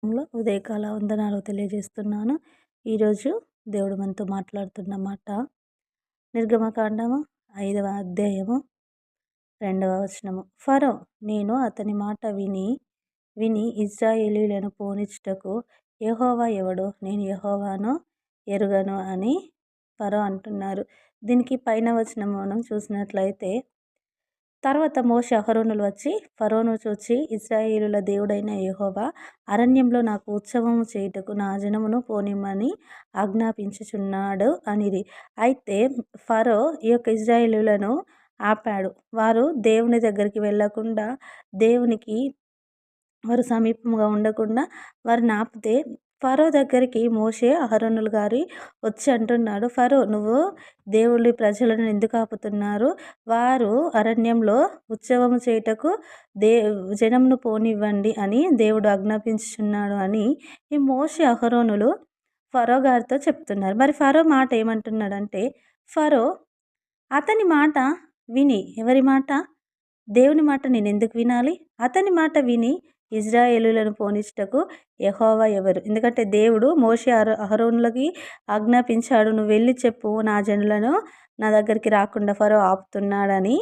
ఉదయకాల వందనాలు తెలియజేస్తున్నాను. ఈరోజు దేవుడు మనతో మాట్లాడుతున్న మాట నిర్గమకాండము 5వ అధ్యాయము 2వ వచనము. ఫరో నేను అతని మాట విని ఇశ్రాయేలీయులను పోనిచ్చుటకు యెహోవా ఎవడు? నేను యెహోవాను ఎరుగను అని ఫరో అంటున్నారు. దీనికి పైన వచనం మనం చూసినట్లయితే, తర్వాత మోషే అహరోనులు వచ్చి ఫరోను చూచి, ఇశ్రాయేలుల దేవుడైన యెహోవా అరణ్యంలో నాకు ఉత్సవము చేయుటకు నా జనమును పోనిమ్మని ఆజ్ఞాపించుచున్నాడు అనిరి. అయితే ఫరో ఈ యొక్క ఇశ్రాయేలులను ఆపాడు. వారు దేవుని దగ్గరికి వెళ్ళకుండా, దేవునికి వారు సమీపంగా ఉండకుండా వారిని ఆపితే, ఫరో దగ్గరికి మోషే అహరోనులు గారి వచ్చి అంటున్నాడు, ఫరో నువ్వు దేవుడి ప్రజలను ఎందుకు ఆపుతున్నారు? వారు అరణ్యంలో ఉత్సవము చేయుటకు జనమును పోనివ్వండి అని దేవుడు ఆజ్ఞాపించుచున్నాడు అని ఈ మోషే అహరోనులు ఫరో గారితో చెప్తున్నారు. మరి ఫరో మాట ఏమంటున్నాడంటే, ఫరో అతని మాట విని, ఎవరి మాట? దేవుని మాట నేను ఎందుకు వినాలి? అతని మాట విని ఇశ్రాయేలులను పోనిచ్చుటకు యెహోవా ఎవరు? ఎందుకంటే దేవుడు మోషే అహరోనులకి ఆజ్ఞాపించాడు, నువ్వు వెళ్ళి చెప్పు నా జనులను నా దగ్గరికి రాకుండా ఫరో ఆపుతున్నాడని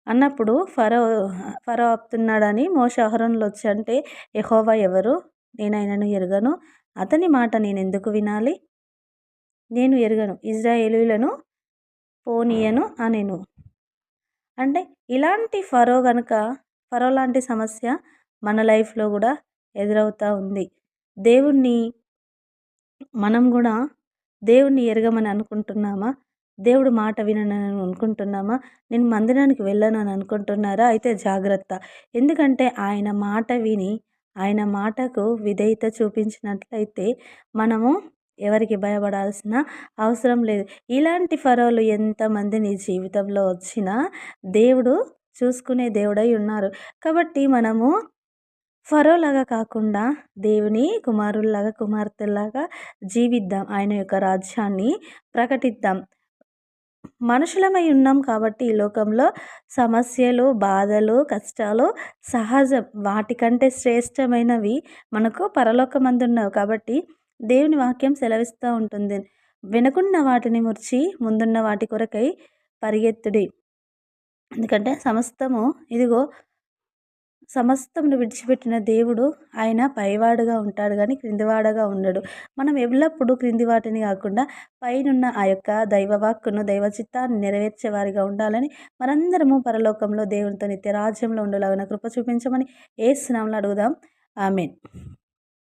అన్నప్పుడు, ఫరో ఆపుతున్నాడని మోషే అహరోనులు వచ్చి అంటే, యెహోవా ఎవరు? నేను ఆయనను ఎరుగను, అతని మాట నేను ఎందుకు వినాలి? నేను ఎరుగను, ఇశ్రాయేలీయులను పోనీయను అనెను. అంటే ఇలాంటి ఫరో లాంటి సమస్య మన లైఫ్లో కూడా ఎదురవుతూ ఉంది. మనం కూడా దేవుణ్ణి ఎరగమని అనుకుంటున్నామా? దేవుడు మాట విననని అనుకుంటున్నామా? నేను మందిరానికి వెళ్ళను అని అనుకుంటున్నారా? అయితే జాగ్రత్త. ఎందుకంటే ఆయన మాట విని ఆయన మాటకు విధేయత చూపించినట్లయితే మనము ఎవరికి భయపడాల్సిన అవసరం లేదు. ఇలాంటి ఫరోలు ఎంతమంది నీ జీవితంలో వచ్చినా దేవుడు చూసుకునే దేవుడై ఉన్నారు. కాబట్టి మనము ఫరోలాగా కాకుండా దేవుని కుమారుల్లాగా, కుమార్తెల్లాగా జీవిద్దాం. ఆయన యొక్క రాజ్యాన్ని ప్రకటిద్దాం. మనుషులమై ఉన్నాం కాబట్టి ఈ లోకంలో సమస్యలు, బాధలు, కష్టాలు సహజం. వాటికంటే శ్రేష్టమైనవి మనకు పరలోకమందున్నవి. కాబట్టి దేవుని వాక్యం సెలవిస్తూ ఉంటుంది, వెనుకున్న వాటిని ముర్చి ముందున్న వాటి కొరకై పరిగెత్తుడి. ఎందుకంటే సమస్తమును విడిచిపెట్టిన దేవుడు ఆయన పైవాడుగా ఉంటాడు కానీ క్రిందివాడుగా ఉండడు. మనం ఎల్లప్పుడూ క్రింది వాటిని కాకుండా పైనున్న ఆ యొక్క దైవవాక్కును, దైవ చిత్తాన్ని నెరవేర్చే వారిగా ఉండాలని, మనందరము పరలోకంలో దేవునితో నిత్య రాజ్యంలో ఉండేలాగా కృప చూపించమని యేసు నామములో అడుగుదాం. ఆమేన్.